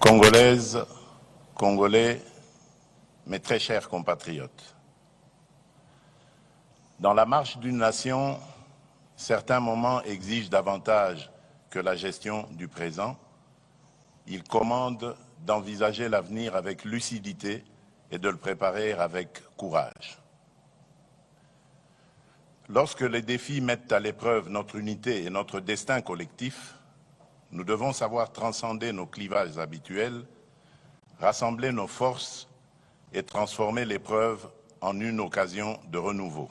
Congolaises, Congolais, mes très chers compatriotes. Dans la marche d'une nation, certains moments exigent davantage que la gestion du présent. Ils commandent d'envisager l'avenir avec lucidité et de le préparer avec courage. Lorsque les défis mettent à l'épreuve notre unité et notre destin collectif, nous devons savoir transcender nos clivages habituels, rassembler nos forces et transformer l'épreuve en une occasion de renouveau.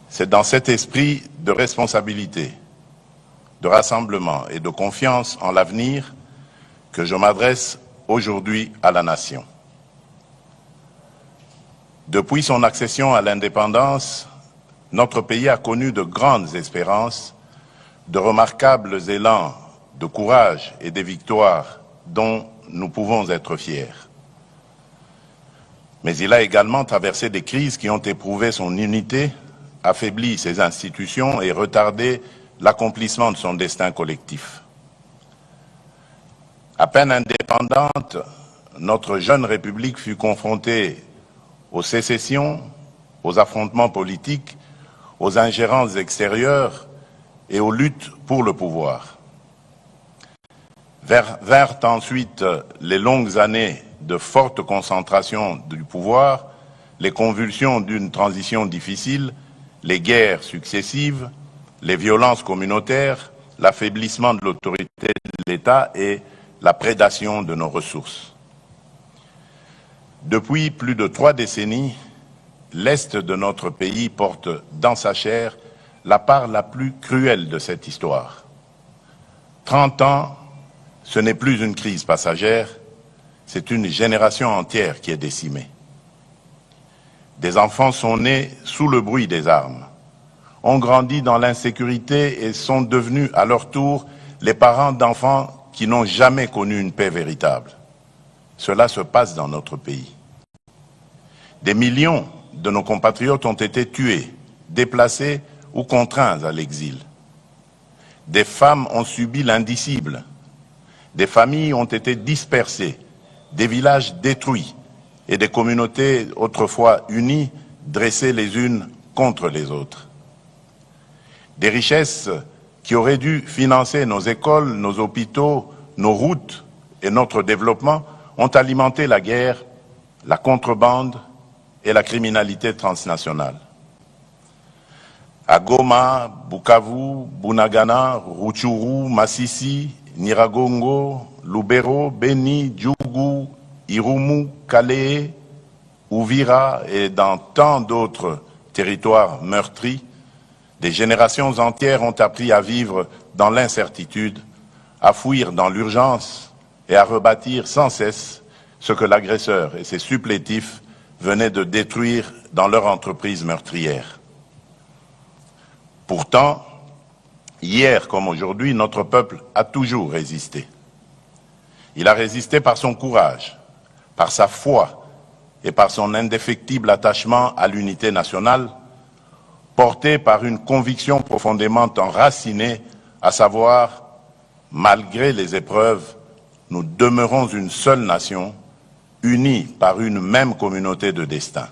C'est dans cet esprit de responsabilité, de rassemblement et de confiance en l'avenir que je m'adresse aujourd'hui à la nation. Depuis son accession à l'indépendance, notre pays a connu de grandes espérances, de remarquables élans de courage et des victoires dont nous pouvons être fiers. Mais il a également traversé des crises qui ont éprouvé son unité, affaibli ses institutions et retardé l'accomplissement de son destin collectif. À peine indépendante, notre jeune République fut confrontée aux sécessions, aux affrontements politiques, aux ingérences extérieures et aux luttes pour le pouvoir. Vinrent ensuite les longues années de forte concentration du pouvoir, les convulsions d'une transition difficile, les guerres successives, les violences communautaires, l'affaiblissement de l'autorité de l'État et la prédation de nos ressources. Depuis plus de 3 décennies, l'Est de notre pays porte dans sa chair la part la plus cruelle de cette histoire. 30 ans, ce n'est plus une crise passagère, c'est une génération entière qui est décimée. Des enfants sont nés sous le bruit des armes, ont grandi dans l'insécurité et sont devenus à leur tour les parents d'enfants qui n'ont jamais connu une paix véritable. Cela se passe dans notre pays. Des millions de nos compatriotes ont été tués, déplacés ou contraints à l'exil. Des femmes ont subi l'indicible. Des familles ont été dispersées, des villages détruits et des communautés autrefois unies dressées les unes contre les autres. Des richesses qui auraient dû financer nos écoles, nos hôpitaux, nos routes et notre développement ont alimenté la guerre, la contrebande et la criminalité transnationale. À Goma, Bukavu, Bunagana, Rutshuru, Masisi, Nyiragongo, Lubero, Beni, Djougou, Irumu, Calais, Uvira et dans tant d'autres territoires meurtris, des générations entières ont appris à vivre dans l'incertitude, à fuir dans l'urgence et à rebâtir sans cesse ce que l'agresseur et ses supplétifs venaient de détruire dans leur entreprise meurtrière. Pourtant, hier comme aujourd'hui, notre peuple a toujours résisté. Il a résisté par son courage, par sa foi et par son indéfectible attachement à l'unité nationale, porté par une conviction profondément enracinée, à savoir, malgré les épreuves, nous demeurons une seule nation, unis par une même communauté de destin.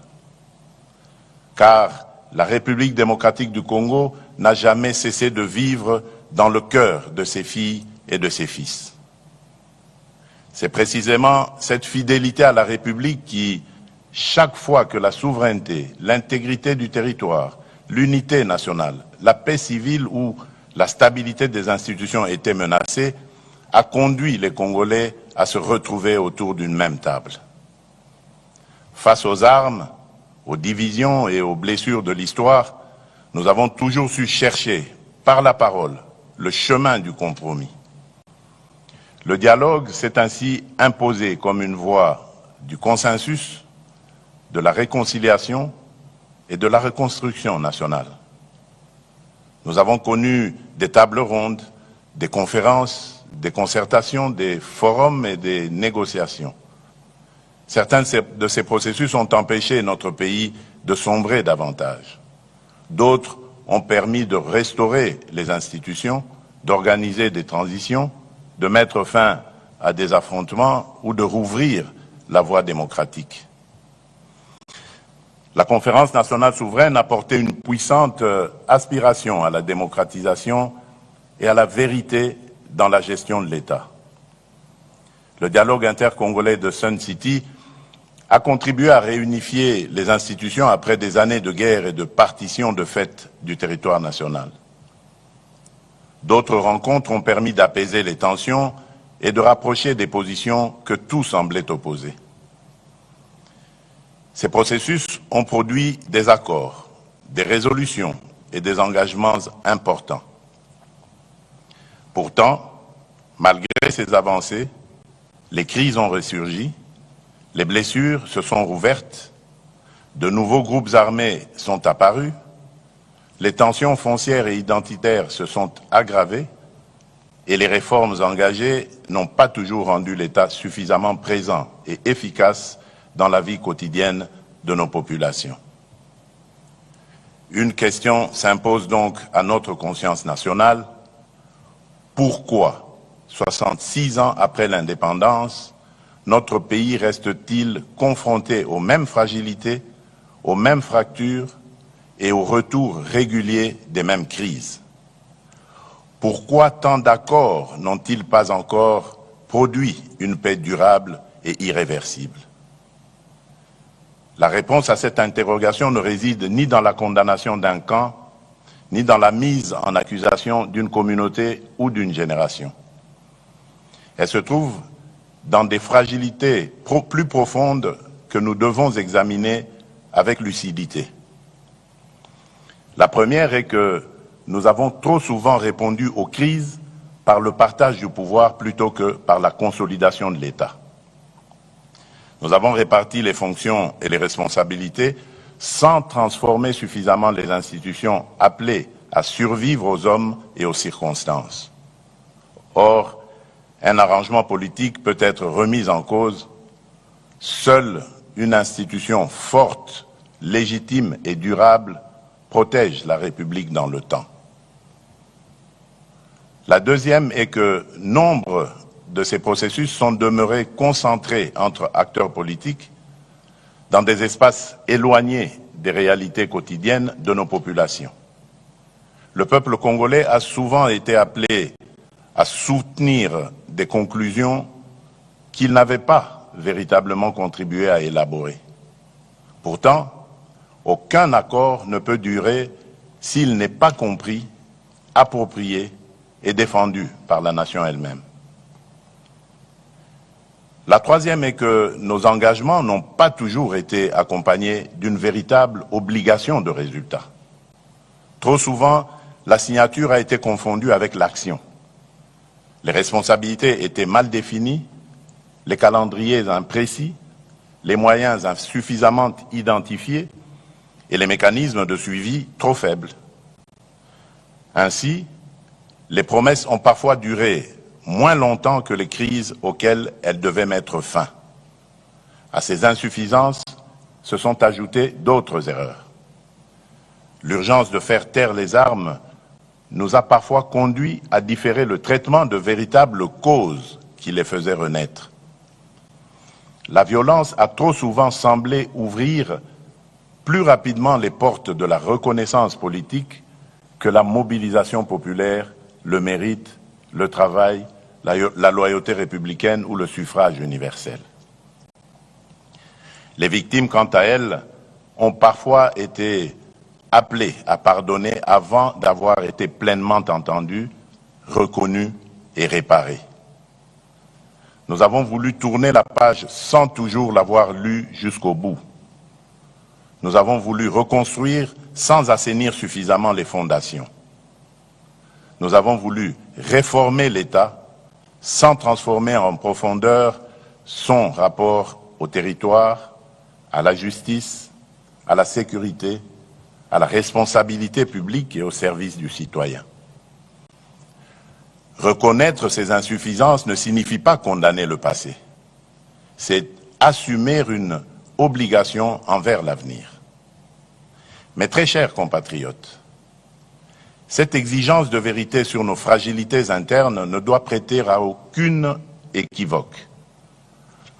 Car la République démocratique du Congo n'a jamais cessé de vivre dans le cœur de ses filles et de ses fils. C'est précisément cette fidélité à la République qui, chaque fois que la souveraineté, l'intégrité du territoire, l'unité nationale, la paix civile ou la stabilité des institutions étaient menacées, a conduit les Congolais à se retrouver autour d'une même table. Face aux armes, aux divisions et aux blessures de l'histoire, nous avons toujours su chercher, par la parole, le chemin du compromis. Le dialogue s'est ainsi imposé comme une voie du consensus, de la réconciliation et de la reconstruction nationale. Nous avons connu des tables rondes, des conférences, des concertations, des forums et des négociations. Certains de ces processus ont empêché notre pays de sombrer davantage. D'autres ont permis de restaurer les institutions, d'organiser des transitions, de mettre fin à des affrontements ou de rouvrir la voie démocratique. La Conférence nationale souveraine a porté une puissante aspiration à la démocratisation et à la vérité dans la gestion de l'État. Le dialogue intercongolais de Sun City a contribué à réunifier les institutions après des années de guerre et de partition de fait du territoire national. D'autres rencontres ont permis d'apaiser les tensions et de rapprocher des positions que tout semblait opposer. Ces processus ont produit des accords, des résolutions et des engagements importants. Pourtant, malgré ces avancées, les crises ont ressurgi, les blessures se sont rouvertes, de nouveaux groupes armés sont apparus, les tensions foncières et identitaires se sont aggravées et les réformes engagées n'ont pas toujours rendu l'État suffisamment présent et efficace dans la vie quotidienne de nos populations. Une question s'impose donc à notre conscience nationale. Pourquoi, 66 ans après l'indépendance, notre pays reste-t-il confronté aux mêmes fragilités, aux mêmes fractures et au retour régulier des mêmes crises? Pourquoi tant d'accords n'ont-ils pas encore produit une paix durable et irréversible? La réponse à cette interrogation ne réside ni dans la condamnation d'un camp, ni dans la mise en accusation d'une communauté ou d'une génération. Elle se trouve dans des fragilités plus profondes que nous devons examiner avec lucidité. La première est que nous avons trop souvent répondu aux crises par le partage du pouvoir plutôt que par la consolidation de l'État. Nous avons réparti les fonctions et les responsabilités sans transformer suffisamment les institutions appelées à survivre aux hommes et aux circonstances. Or, un arrangement politique peut être remis en cause. Seule une institution forte, légitime et durable protège la République dans le temps. La deuxième est que nombre de ces processus sont demeurés concentrés entre acteurs politiques dans des espaces éloignés des réalités quotidiennes de nos populations. Le peuple congolais a souvent été appelé à soutenir des conclusions qu'il n'avait pas véritablement contribué à élaborer. Pourtant, aucun accord ne peut durer s'il n'est pas compris, approprié et défendu par la nation elle-même. La troisième est que nos engagements n'ont pas toujours été accompagnés d'une véritable obligation de résultat. Trop souvent, la signature a été confondue avec l'action. Les responsabilités étaient mal définies, les calendriers imprécis, les moyens insuffisamment identifiés et les mécanismes de suivi trop faibles. Ainsi, les promesses ont parfois duré moins longtemps que les crises auxquelles elles devaient mettre fin. À ces insuffisances se sont ajoutées d'autres erreurs. L'urgence de faire taire les armes nous a parfois conduit à différer le traitement de véritables causes qui les faisaient renaître. La violence a trop souvent semblé ouvrir plus rapidement les portes de la reconnaissance politique que la mobilisation populaire, le mérite, le travail, la loyauté républicaine ou le suffrage universel. Les victimes, quant à elles, ont parfois été appelées à pardonner avant d'avoir été pleinement entendues, reconnues et réparées. Nous avons voulu tourner la page sans toujours l'avoir lue jusqu'au bout. Nous avons voulu reconstruire sans assainir suffisamment les fondations. Nous avons voulu réformer l'État sans transformer en profondeur son rapport au territoire, à la justice, à la sécurité, à la responsabilité publique et au service du citoyen. Reconnaître ces insuffisances ne signifie pas condamner le passé. C'est assumer une obligation envers l'avenir. Mes très chers compatriotes, cette exigence de vérité sur nos fragilités internes ne doit prêter à aucune équivoque.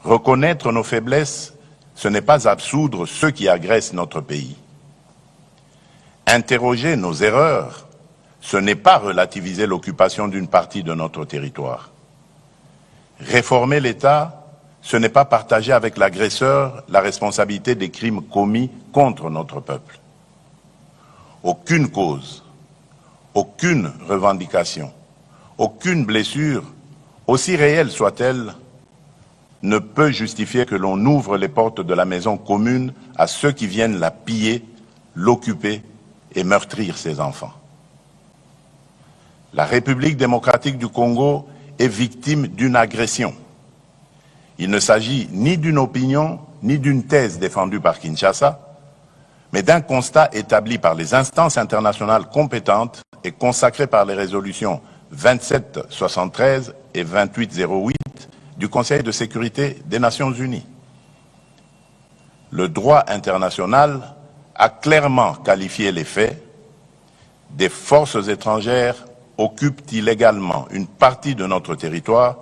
Reconnaître nos faiblesses, ce n'est pas absoudre ceux qui agressent notre pays. Interroger nos erreurs, ce n'est pas relativiser l'occupation d'une partie de notre territoire. Réformer l'État, ce n'est pas partager avec l'agresseur la responsabilité des crimes commis contre notre peuple. Aucune cause, aucune revendication, aucune blessure, aussi réelle soit-elle, ne peut justifier que l'on ouvre les portes de la maison commune à ceux qui viennent la piller, l'occuper et meurtrir ses enfants. La République démocratique du Congo est victime d'une agression. Il ne s'agit ni d'une opinion, ni d'une thèse défendue par Kinshasa, mais d'un constat établi par les instances internationales compétentes et consacré par les résolutions 2773 et 2808 du Conseil de sécurité des Nations Unies. Le droit international a clairement qualifié les faits. Des forces étrangères occupent illégalement une partie de notre territoire,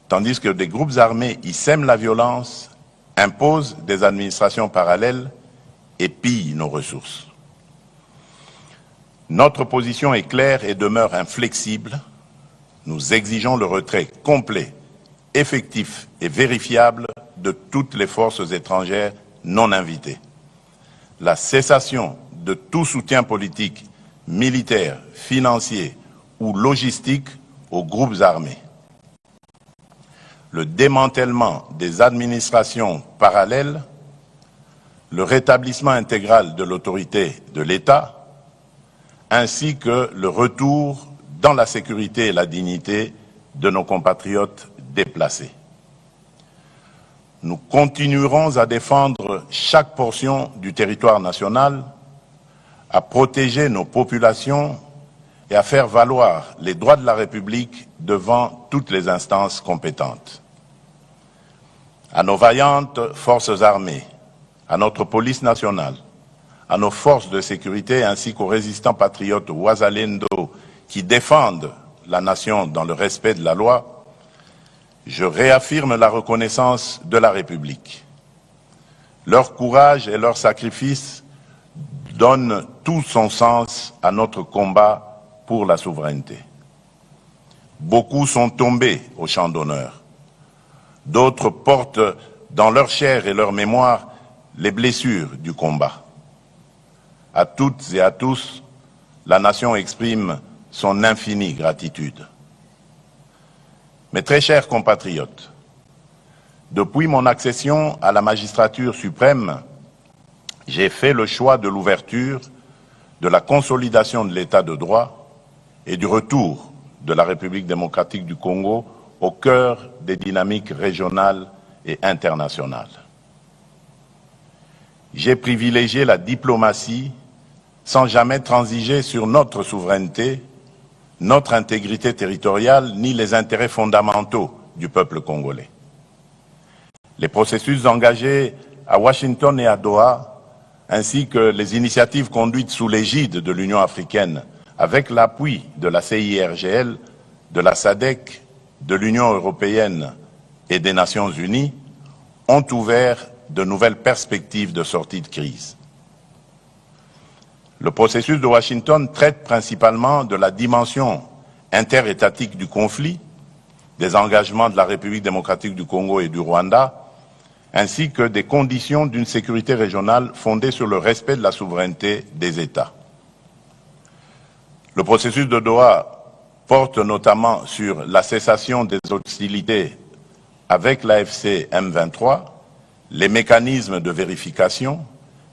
tandis que des groupes armés y sèment la violence, imposent des administrations parallèles et pillent nos ressources. Notre position est claire et demeure inflexible. Nous exigeons le retrait complet, effectif et vérifiable de toutes les forces étrangères non invitées. La cessation de tout soutien politique, militaire, financier ou logistique aux groupes armés. Le démantèlement des administrations parallèles, le rétablissement intégral de l'autorité de l'État, ainsi que le retour dans la sécurité et la dignité de nos compatriotes déplacés. Nous continuerons à défendre chaque portion du territoire national, à protéger nos populations et à faire valoir les droits de la République devant toutes les instances compétentes. À nos vaillantes forces armées, à notre police nationale, à nos forces de sécurité ainsi qu'aux résistants patriotes Wazalendo qui défendent la nation dans le respect de la loi, je réaffirme la reconnaissance de la République. Leur courage et leur sacrifice donnent tout son sens à notre combat pour la souveraineté. Beaucoup sont tombés au champ d'honneur. D'autres portent dans leur chair et leur mémoire les blessures du combat. À toutes et à tous, la nation exprime son infinie gratitude. Mes très chers compatriotes, depuis mon accession à la magistrature suprême, j'ai fait le choix de l'ouverture, de la consolidation de l'état de droit et du retour de la République démocratique du Congo au cœur des dynamiques régionales et internationales. J'ai privilégié la diplomatie sans jamais transiger sur notre souveraineté, notre intégrité territoriale, ni les intérêts fondamentaux du peuple congolais. Les processus engagés à Washington et à Doha, ainsi que les initiatives conduites sous l'égide de l'Union africaine, avec l'appui de la CIRGL, de la SADC, de l'Union européenne et des Nations unies, ont ouvert de nouvelles perspectives de sortie de crise. Le processus de Washington traite principalement de la dimension interétatique du conflit, des engagements de la République démocratique du Congo et du Rwanda, ainsi que des conditions d'une sécurité régionale fondée sur le respect de la souveraineté des États. Le processus de Doha porte notamment sur la cessation des hostilités avec l'AFC M23, les mécanismes de vérification,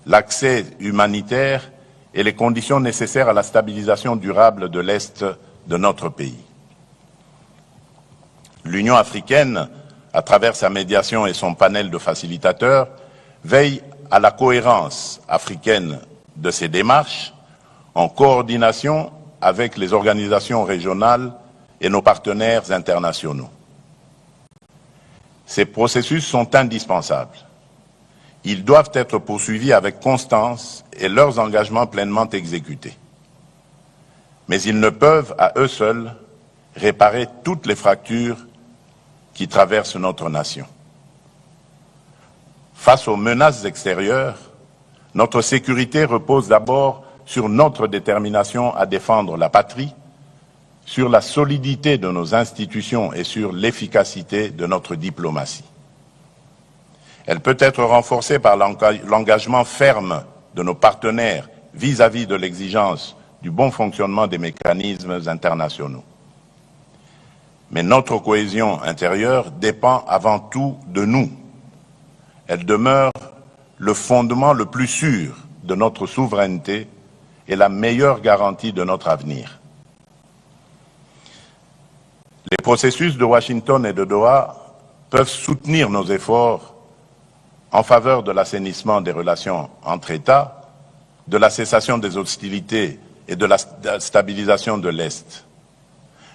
l'accès humanitaire et les conditions nécessaires à la stabilisation durable de l'Est de notre pays. L'Union africaine, à travers sa médiation et son panel de facilitateurs, veille à la cohérence africaine de ses démarches en coordination avec les organisations régionales et nos partenaires internationaux. Ces processus sont indispensables. Ils doivent être poursuivis avec constance et leurs engagements pleinement exécutés. Mais ils ne peuvent, à eux seuls, réparer toutes les fractures qui traversent notre nation. Face aux menaces extérieures, notre sécurité repose d'abord sur notre détermination à défendre la patrie, sur la solidité de nos institutions et sur l'efficacité de notre diplomatie. Elle peut être renforcée par l'engagement ferme de nos partenaires vis-à-vis de l'exigence du bon fonctionnement des mécanismes internationaux. Mais notre cohésion intérieure dépend avant tout de nous. Elle demeure le fondement le plus sûr de notre souveraineté et la meilleure garantie de notre avenir. Les processus de Washington et de Doha peuvent soutenir nos efforts en faveur de l'assainissement des relations entre États, de la cessation des hostilités et de la stabilisation de l'Est.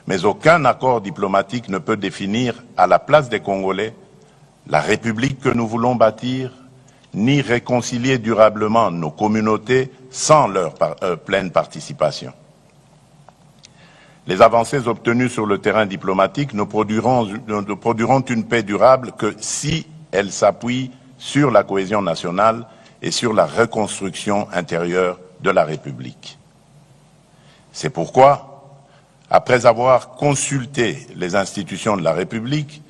Mais aucun accord diplomatique ne peut définir à la place des Congolais la République que nous voulons bâtir, ni réconcilier durablement nos communautés sans leur pleine participation. Les avancées obtenues sur le terrain diplomatique ne produiront une paix durable que si elles s'appuient sur la cohésion nationale et sur la reconstruction intérieure de la République. C'est pourquoi, après avoir consulté les institutions de la République,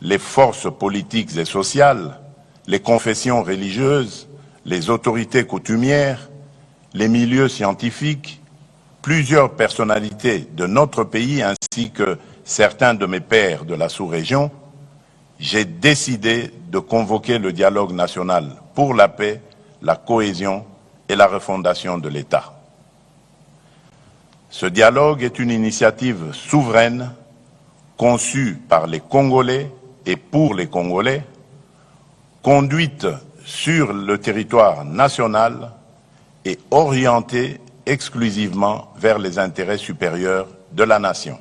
les forces politiques et sociales, les confessions religieuses, les autorités coutumières, les milieux scientifiques, plusieurs personnalités de notre pays ainsi que certains de mes pairs de la sous-région, j'ai décidé de convoquer le dialogue national pour la paix, la cohésion et la refondation de l'État. Ce dialogue est une initiative souveraine conçue par les Congolais et pour les Congolais, conduite sur le territoire national et orientée exclusivement vers les intérêts supérieurs de la nation.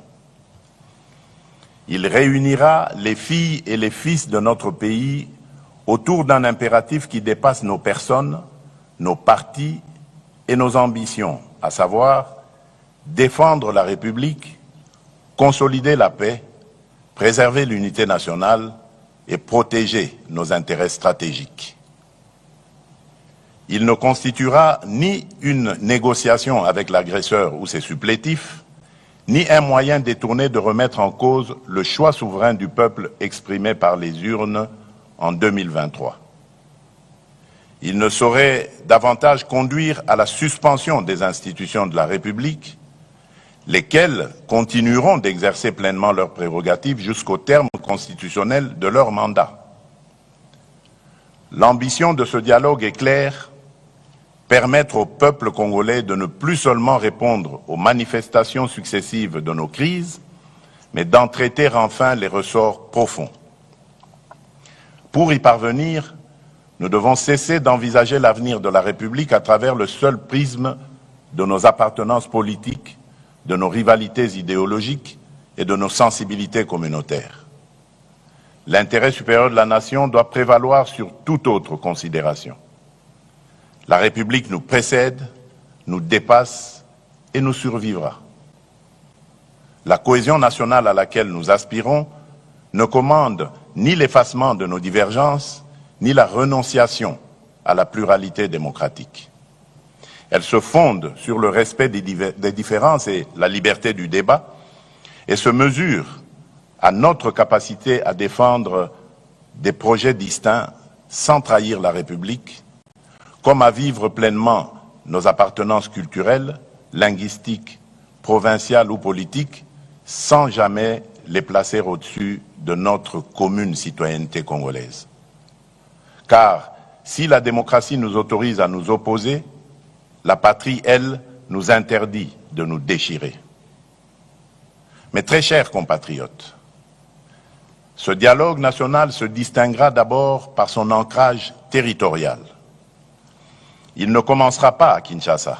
Il réunira les filles et les fils de notre pays autour d'un impératif qui dépasse nos personnes, nos partis et nos ambitions, à savoir défendre la République, consolider la paix, préserver l'unité nationale et protéger nos intérêts stratégiques. Il ne constituera ni une négociation avec l'agresseur ou ses supplétifs, ni un moyen détourné de remettre en cause le choix souverain du peuple exprimé par les urnes en 2023. Il ne saurait davantage conduire à la suspension des institutions de la République, lesquelles continueront d'exercer pleinement leurs prérogatives jusqu'au terme constitutionnel de leur mandat. L'ambition de ce dialogue est claire: permettre au peuple congolais de ne plus seulement répondre aux manifestations successives de nos crises, mais d'en traiter enfin les ressorts profonds. Pour y parvenir, nous devons cesser d'envisager l'avenir de la République à travers le seul prisme de nos appartenances politiques, de nos rivalités idéologiques et de nos sensibilités communautaires. L'intérêt supérieur de la nation doit prévaloir sur toute autre considération. La République nous précède, nous dépasse et nous survivra. La cohésion nationale à laquelle nous aspirons ne commande ni l'effacement de nos divergences, ni la renonciation à la pluralité démocratique. Elle se fonde sur le respect des différences et la liberté du débat et se mesure à notre capacité à défendre des projets distincts sans trahir la République, comme à vivre pleinement nos appartenances culturelles, linguistiques, provinciales ou politiques, sans jamais les placer au-dessus de notre commune citoyenneté congolaise. Car si la démocratie nous autorise à nous opposer, la patrie, elle, nous interdit de nous déchirer. Mes très chers compatriotes, ce dialogue national se distinguera d'abord par son ancrage territorial. Il ne commencera pas à Kinshasa,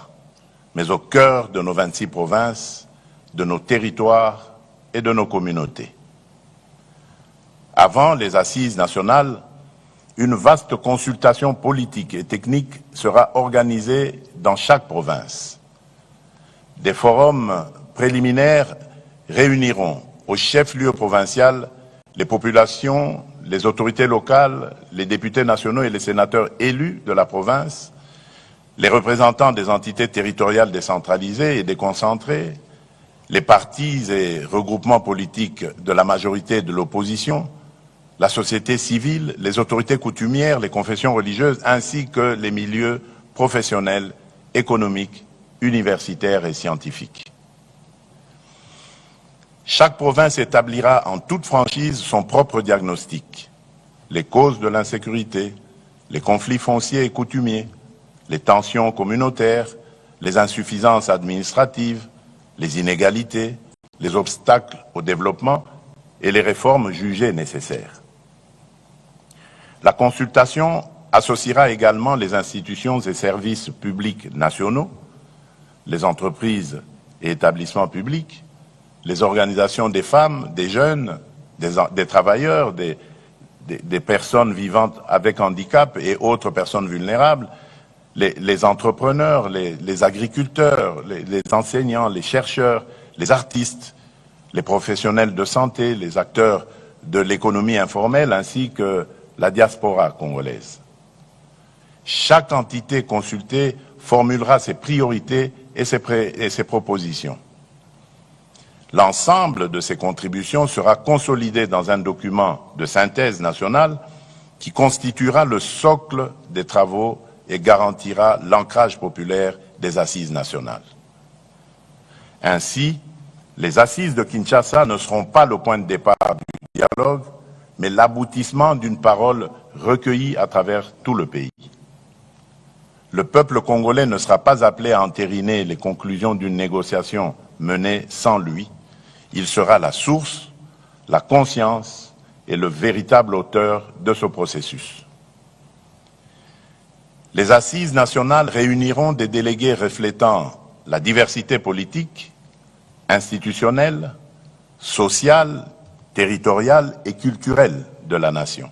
mais au cœur de nos 26 provinces, de nos territoires et de nos communautés. Avant les assises nationales, une vaste consultation politique et technique sera organisée dans chaque province. Des forums préliminaires réuniront au chef-lieu provincial les populations, les autorités locales, les députés nationaux et les sénateurs élus de la province, les représentants des entités territoriales décentralisées et déconcentrées, les partis et regroupements politiques de la majorité et de l'opposition, la société civile, les autorités coutumières, les confessions religieuses, ainsi que les milieux professionnels, économiques, universitaires et scientifiques. Chaque province établira en toute franchise son propre diagnostic. Les causes de l'insécurité, les conflits fonciers et coutumiers, les tensions communautaires, les insuffisances administratives, les inégalités, les obstacles au développement et les réformes jugées nécessaires. La consultation associera également les institutions et services publics nationaux, les entreprises et établissements publics, les organisations des femmes, des jeunes, des travailleurs, des personnes vivant avec handicap et autres personnes vulnérables, les entrepreneurs, les agriculteurs, les enseignants, les chercheurs, les artistes, les professionnels de santé, les acteurs de l'économie informelle ainsi que la diaspora congolaise. Chaque entité consultée formulera ses priorités et ses propositions. L'ensemble de ces contributions sera consolidé dans un document de synthèse nationale qui constituera le socle des travaux et garantira l'ancrage populaire des assises nationales. Ainsi, les assises de Kinshasa ne seront pas le point de départ du dialogue, mais l'aboutissement d'une parole recueillie à travers tout le pays. Le peuple congolais ne sera pas appelé à entériner les conclusions d'une négociation menée sans lui. Il sera la source, la conscience et le véritable auteur de ce processus. Les assises nationales réuniront des délégués reflétant la diversité politique, institutionnelle, sociale, territoriale et culturelle de la nation.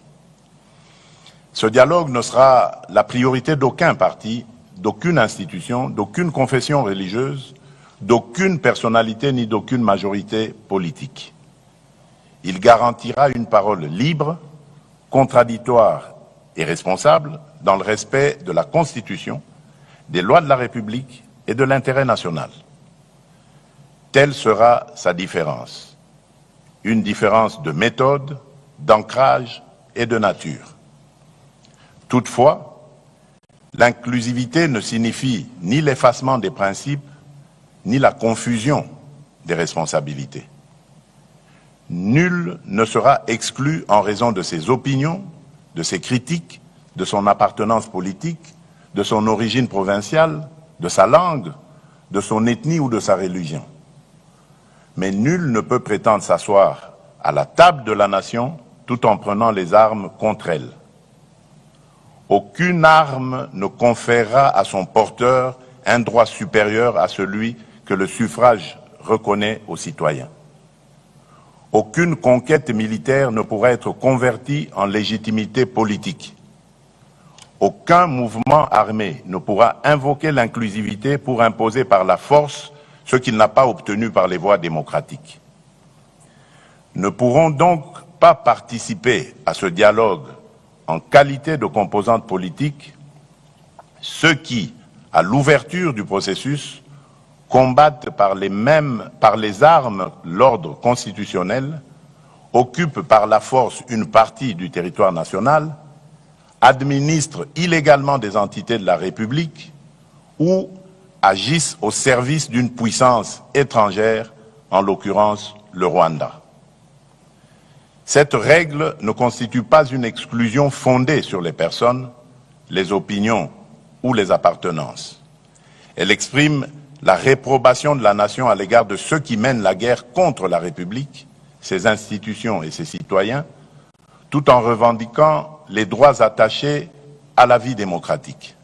Ce dialogue ne sera la priorité d'aucun parti, d'aucune institution, d'aucune confession religieuse, d'aucune personnalité ni d'aucune majorité politique. Il garantira une parole libre, contradictoire et responsable dans le respect de la Constitution, des lois de la République et de l'intérêt national. Telle sera sa différence. Une différence de méthode, d'ancrage et de nature. Toutefois, l'inclusivité ne signifie ni l'effacement des principes, ni la confusion des responsabilités. Nul ne sera exclu en raison de ses opinions, de ses critiques, de son appartenance politique, de son origine provinciale, de sa langue, de son ethnie ou de sa religion. Mais nul ne peut prétendre s'asseoir à la table de la nation tout en prenant les armes contre elle. Aucune arme ne conférera à son porteur un droit supérieur à celui que le suffrage reconnaît aux citoyens. Aucune conquête militaire ne pourra être convertie en légitimité politique. Aucun mouvement armé ne pourra invoquer l'inclusivité pour imposer par la force ce qu'il n'a pas obtenu par les voies démocratiques. Ne pourront donc pas participer à ce dialogue en qualité de composantes politiques ceux qui, à l'ouverture du processus, combattent par les armes l'ordre constitutionnel, occupent par la force une partie du territoire national, administrent illégalement des entités de la République ou agissent au service d'une puissance étrangère, en l'occurrence le Rwanda. Cette règle ne constitue pas une exclusion fondée sur les personnes, les opinions ou les appartenances. Elle exprime la réprobation de la nation à l'égard de ceux qui mènent la guerre contre la République, ses institutions et ses citoyens, tout en revendiquant les droits attachés à la vie démocratique.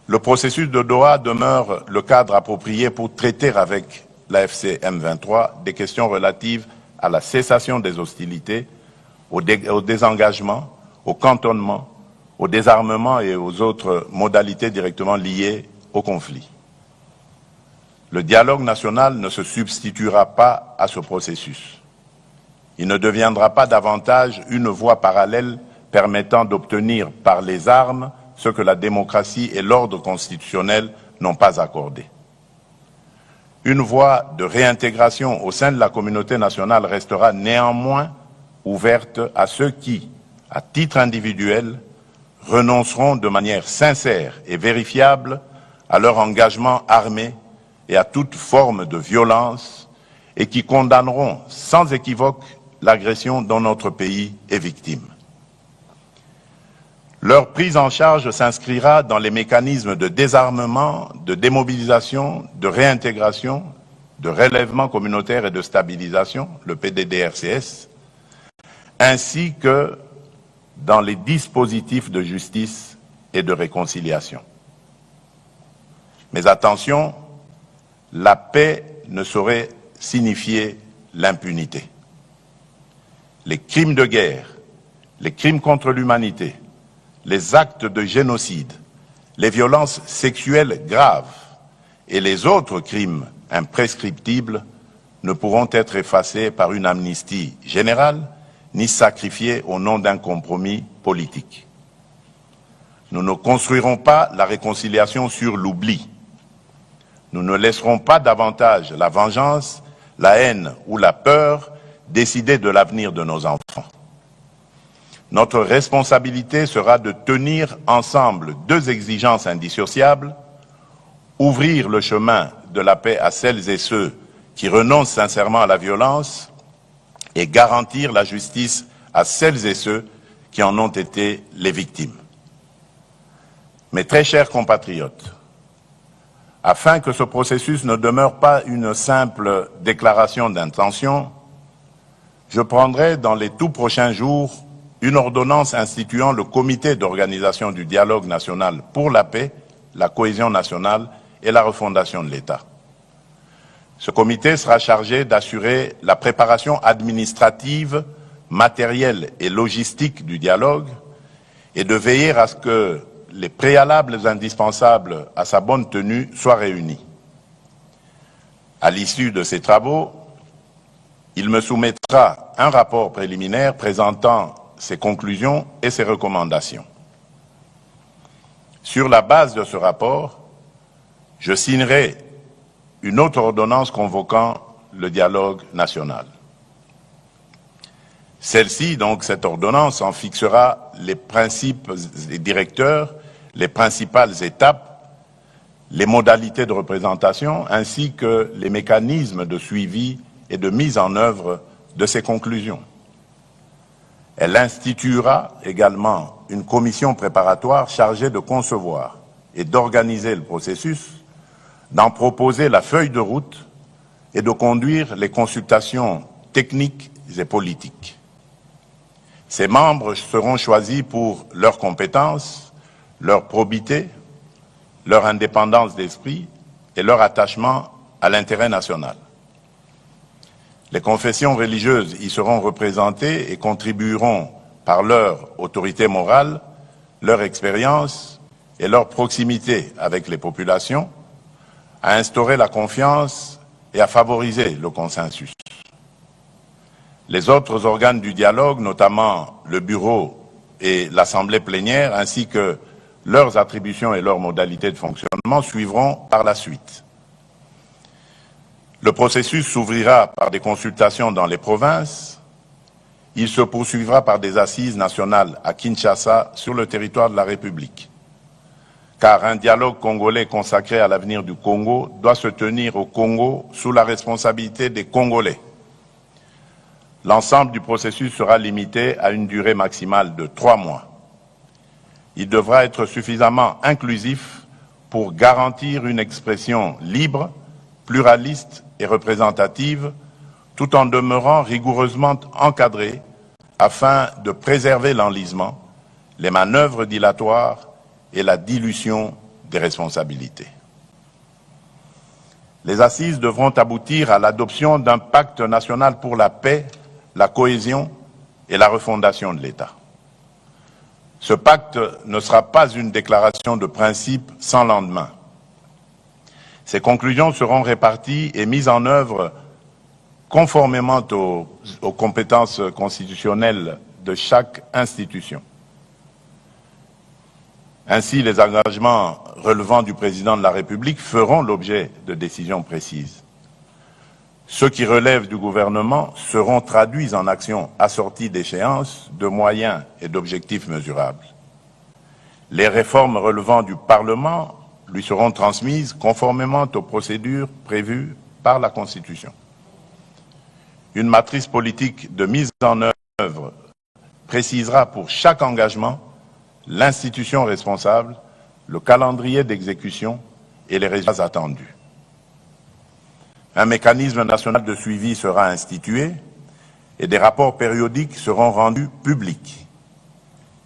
Le processus de Doha demeure le cadre approprié pour traiter avec l'AFC M23 des questions relatives à la cessation des hostilités, au désengagement, au cantonnement, au désarmement et aux autres modalités directement liées au conflit. Le dialogue national ne se substituera pas à ce processus. Il ne deviendra pas davantage une voie parallèle permettant d'obtenir par les armes ce que la démocratie et l'ordre constitutionnel n'ont pas accordé. Une voie de réintégration au sein de la communauté nationale restera néanmoins ouverte à ceux qui, à titre individuel, renonceront de manière sincère et vérifiable à leur engagement armé et à toute forme de violence et qui condamneront sans équivoque l'agression dont notre pays est victime. Leur prise en charge s'inscrira dans les mécanismes de désarmement, de démobilisation, de réintégration, de relèvement communautaire et de stabilisation, le PDDRCS, ainsi que dans les dispositifs de justice et de réconciliation. Mais attention, la paix ne saurait signifier l'impunité. Les crimes de guerre, les crimes contre l'humanité, les actes de génocide, les violences sexuelles graves et les autres crimes imprescriptibles ne pourront être effacés par une amnistie générale ni sacrifiés au nom d'un compromis politique. Nous ne construirons pas la réconciliation sur l'oubli. Nous ne laisserons pas davantage la vengeance, la haine ou la peur décider de l'avenir de nos enfants. Notre responsabilité sera de tenir ensemble deux exigences indissociables, ouvrir le chemin de la paix à celles et ceux qui renoncent sincèrement à la violence et garantir la justice à celles et ceux qui en ont été les victimes. Mes très chers compatriotes, afin que ce processus ne demeure pas une simple déclaration d'intention, je prendrai dans les tout prochains jours une ordonnance instituant le comité d'organisation du dialogue national pour la paix, la cohésion nationale et la refondation de l'État. Ce comité sera chargé d'assurer la préparation administrative, matérielle et logistique du dialogue et de veiller à ce que les préalables indispensables à sa bonne tenue soient réunis. À l'issue de ces travaux, il me soumettra un rapport préliminaire présentant ses conclusions et ses recommandations. Sur la base de ce rapport, je signerai une autre ordonnance convoquant le dialogue national. Celle-ci, donc cette ordonnance, en fixera les principes directeurs, les principales étapes, les modalités de représentation, ainsi que les mécanismes de suivi et de mise en œuvre de ces conclusions. Elle instituera également une commission préparatoire chargée de concevoir et d'organiser le processus, d'en proposer la feuille de route et de conduire les consultations techniques et politiques. Ces membres seront choisis pour leurs compétences, leur probité, leur indépendance d'esprit et leur attachement à l'intérêt national. Les confessions religieuses y seront représentées et contribueront par leur autorité morale, leur expérience et leur proximité avec les populations à instaurer la confiance et à favoriser le consensus. Les autres organes du dialogue, notamment le bureau et l'assemblée plénière, ainsi que leurs attributions et leurs modalités de fonctionnement, suivront par la suite. Le processus s'ouvrira par des consultations dans les provinces. Il se poursuivra par des assises nationales à Kinshasa, sur le territoire de la République. Car un dialogue congolais consacré à l'avenir du Congo doit se tenir au Congo sous la responsabilité des Congolais. L'ensemble du processus sera limité à une durée maximale de 3 mois. Il devra être suffisamment inclusif pour garantir une expression libre, pluraliste et représentative, tout en demeurant rigoureusement encadré afin de préserver l'enlisement, les manœuvres dilatoires et la dilution des responsabilités. Les assises devront aboutir à l'adoption d'un pacte national pour la paix, la cohésion et la refondation de l'État. Ce pacte ne sera pas une déclaration de principe sans lendemain. Ces conclusions seront réparties et mises en œuvre conformément aux compétences constitutionnelles de chaque institution. Ainsi, les engagements relevant du président de la République feront l'objet de décisions précises. Ceux qui relèvent du gouvernement seront traduits en actions assorties d'échéances, de moyens et d'objectifs mesurables. Les réformes relevant du Parlement lui seront transmises conformément aux procédures prévues par la Constitution. Une matrice politique de mise en œuvre précisera pour chaque engagement l'institution responsable, le calendrier d'exécution et les résultats attendus. Un mécanisme national de suivi sera institué et des rapports périodiques seront rendus publics.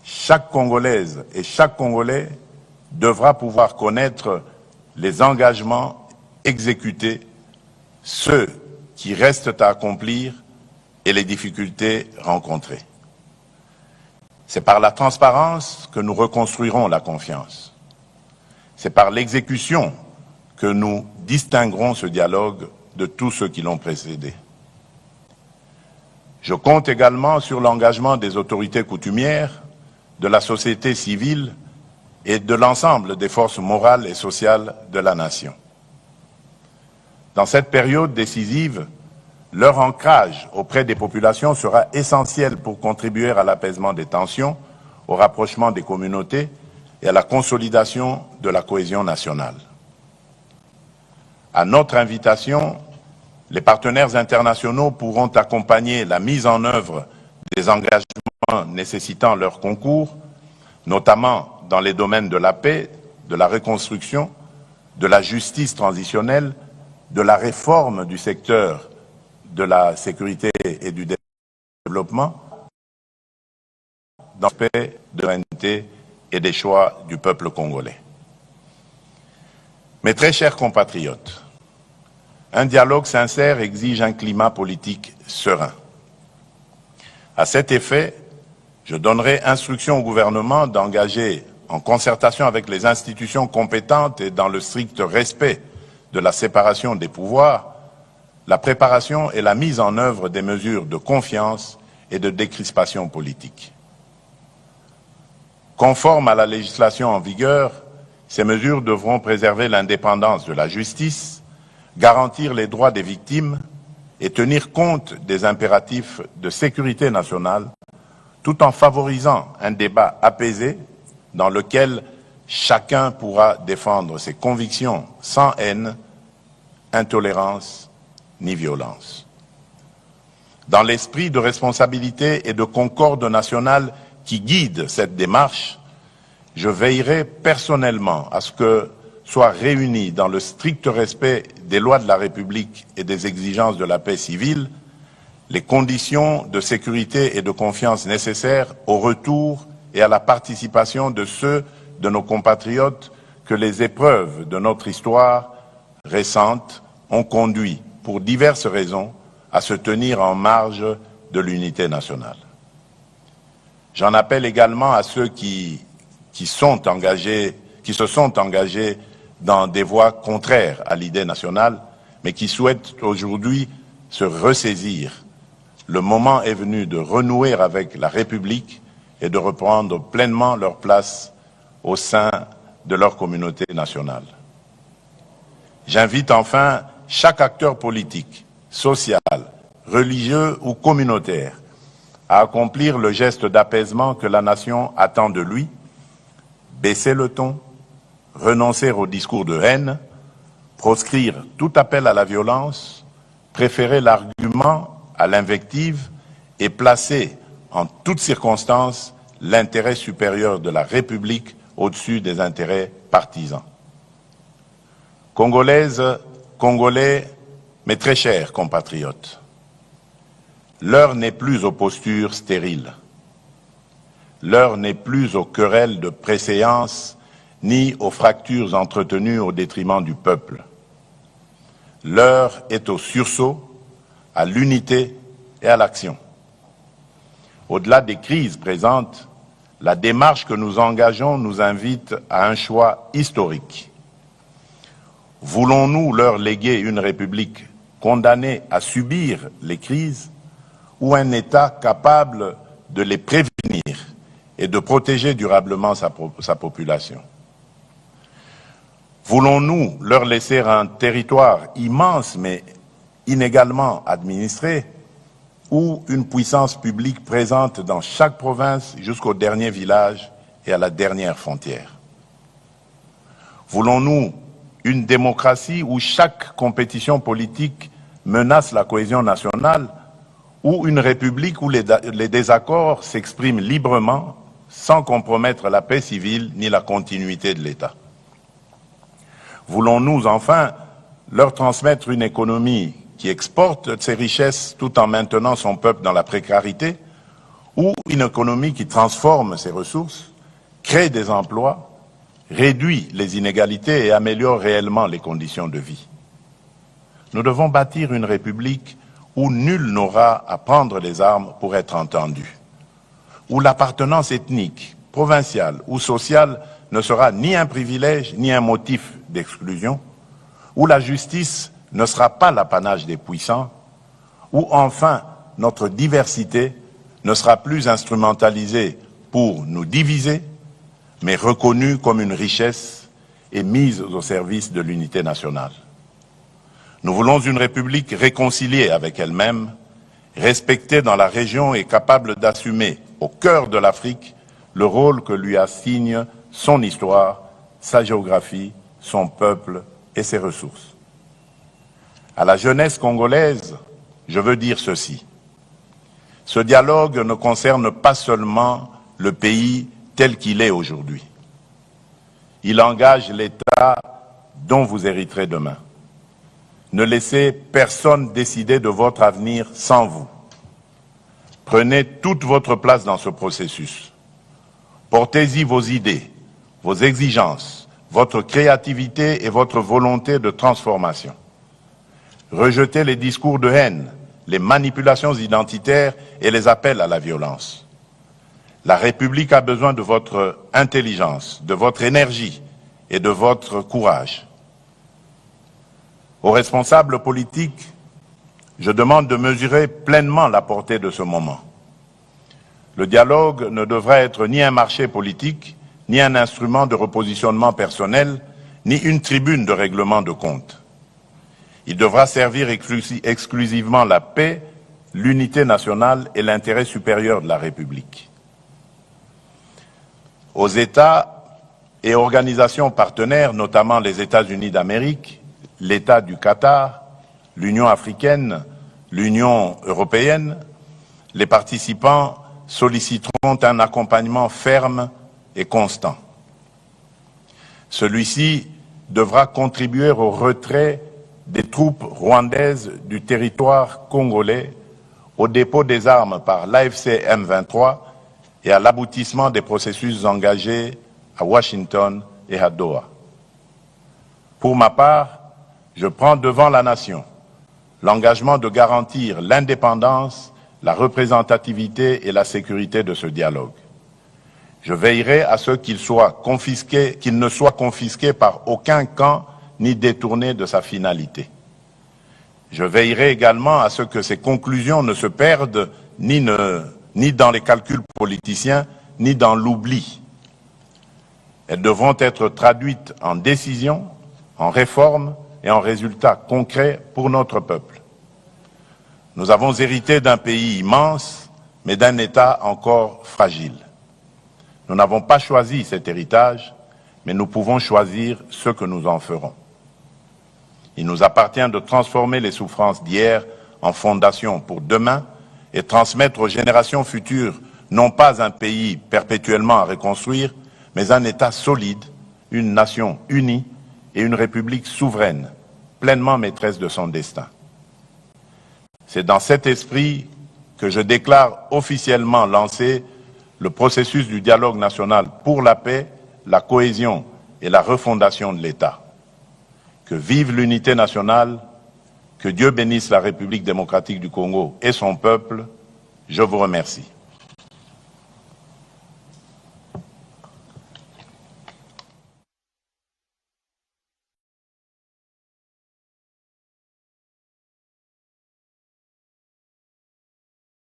Chaque Congolaise et chaque Congolais devra pouvoir connaître les engagements exécutés, ceux qui restent à accomplir et les difficultés rencontrées. C'est par la transparence que nous reconstruirons la confiance. C'est par l'exécution que nous distinguerons ce dialogue de tous ceux qui l'ont précédé. Je compte également sur l'engagement des autorités coutumières, de la société civile et de l'ensemble des forces morales et sociales de la nation. Dans cette période décisive, leur ancrage auprès des populations sera essentiel pour contribuer à l'apaisement des tensions, au rapprochement des communautés et à la consolidation de la cohésion nationale. À notre invitation, les partenaires internationaux pourront accompagner la mise en œuvre des engagements nécessitant leur concours, notamment dans les domaines de la paix, de la reconstruction, de la justice transitionnelle, de la réforme du secteur de la sécurité et du développement, dans le respect de la souveraineté et des choix du peuple congolais. Mes très chers compatriotes, un dialogue sincère exige un climat politique serein. À cet effet, je donnerai instruction au gouvernement d'engager, en concertation avec les institutions compétentes et dans le strict respect de la séparation des pouvoirs, la préparation et la mise en œuvre des mesures de confiance et de décrispation politique. Conformes à la législation en vigueur, ces mesures devront préserver l'indépendance de la justice, garantir les droits des victimes et tenir compte des impératifs de sécurité nationale, tout en favorisant un débat apaisé dans lequel chacun pourra défendre ses convictions sans haine, intolérance ni violence. Dans l'esprit de responsabilité et de concorde nationale qui guide cette démarche, je veillerai personnellement à ce que soient réunis dans le strict respect des lois de la République et des exigences de la paix civile les conditions de sécurité et de confiance nécessaires au retour et à la participation de ceux de nos compatriotes que les épreuves de notre histoire récente ont conduit, pour diverses raisons, à se tenir en marge de l'unité nationale. J'en appelle également à ceux qui se sont engagés dans des voies contraires à l'idée nationale, mais qui souhaitent aujourd'hui se ressaisir. Le moment est venu de renouer avec la République et de reprendre pleinement leur place au sein de leur communauté nationale. J'invite enfin chaque acteur politique, social, religieux ou communautaire à accomplir le geste d'apaisement que la nation attend de lui, baisser le ton, renoncer au discours de haine, proscrire tout appel à la violence, préférer l'argument à l'invective et placer en toutes circonstances l'intérêt supérieur de la République au-dessus des intérêts partisans. Congolaises, Congolais, mes très chers compatriotes, l'heure n'est plus aux postures stériles. L'heure n'est plus aux querelles de préséance ni aux fractures entretenues au détriment du peuple. L'heure est au sursaut, à l'unité et à l'action. Au-delà des crises présentes, la démarche que nous engageons nous invite à un choix historique. Voulons-nous leur léguer une république condamné à subir les crises, ou un État capable de les prévenir et de protéger durablement sa population? Voulons-nous leur laisser un territoire immense mais inégalement administré, ou une puissance publique présente dans chaque province jusqu'au dernier village et à la dernière frontière? Voulons-nous une démocratie où chaque compétition politique menace la cohésion nationale, ou une république où les désaccords s'expriment librement sans compromettre la paix civile ni la continuité de l'État? Voulons-nous enfin leur transmettre une économie qui exporte ses richesses tout en maintenant son peuple dans la précarité, ou une économie qui transforme ses ressources, crée des emplois, réduit les inégalités et améliore réellement les conditions de vie? Nous devons bâtir une république où nul n'aura à prendre les armes pour être entendu, où l'appartenance ethnique, provinciale ou sociale ne sera ni un privilège ni un motif d'exclusion, où la justice ne sera pas l'apanage des puissants, où enfin notre diversité ne sera plus instrumentalisée pour nous diviser, mais reconnue comme une richesse et mise au service de l'unité nationale. Nous voulons une République réconciliée avec elle-même, respectée dans la région et capable d'assumer au cœur de l'Afrique le rôle que lui assigne son histoire, sa géographie, son peuple et ses ressources. À la jeunesse congolaise, je veux dire ceci. Ce dialogue ne concerne pas seulement le pays tel qu'il est aujourd'hui. Il engage l'État dont vous hériterez demain. Ne laissez personne décider de votre avenir sans vous. Prenez toute votre place dans ce processus. Portez-y vos idées, vos exigences, votre créativité et votre volonté de transformation. Rejetez les discours de haine, les manipulations identitaires et les appels à la violence. La République a besoin de votre intelligence, de votre énergie et de votre courage. Aux responsables politiques, je demande de mesurer pleinement la portée de ce moment. Le dialogue ne devrait être ni un marché politique, ni un instrument de repositionnement personnel, ni une tribune de règlement de comptes. Il devra servir exclusivement la paix, l'unité nationale et l'intérêt supérieur de la République. Aux États et organisations partenaires, notamment les États-Unis d'Amérique, l'État du Qatar, l'Union africaine, l'Union européenne, les participants solliciteront un accompagnement ferme et constant. Celui-ci devra contribuer au retrait des troupes rwandaises du territoire congolais, au dépôt des armes par l'AFC M23 et à l'aboutissement des processus engagés à Washington et à Doha. Pour ma part, je prends devant la nation l'engagement de garantir l'indépendance, la représentativité et la sécurité de ce dialogue. Je veillerai à ce qu'il ne soit confisqué par aucun camp ni détourné de sa finalité. Je veillerai également à ce que ces conclusions ne se perdent ni dans les calculs politiciens, ni dans l'oubli. Elles devront être traduites en décisions, en réformes et en résultats concrets pour notre peuple. Nous avons hérité d'un pays immense, mais d'un État encore fragile. Nous n'avons pas choisi cet héritage, mais nous pouvons choisir ce que nous en ferons. Il nous appartient de transformer les souffrances d'hier en fondation pour demain et transmettre aux générations futures non pas un pays perpétuellement à reconstruire, mais un État solide, une nation unie et une république souveraine, pleinement maîtresse de son destin. C'est dans cet esprit que je déclare officiellement lancé le processus du dialogue national pour la paix, la cohésion et la refondation de l'État. Que vive l'unité nationale, que Dieu bénisse la République démocratique du Congo et son peuple. Je vous remercie.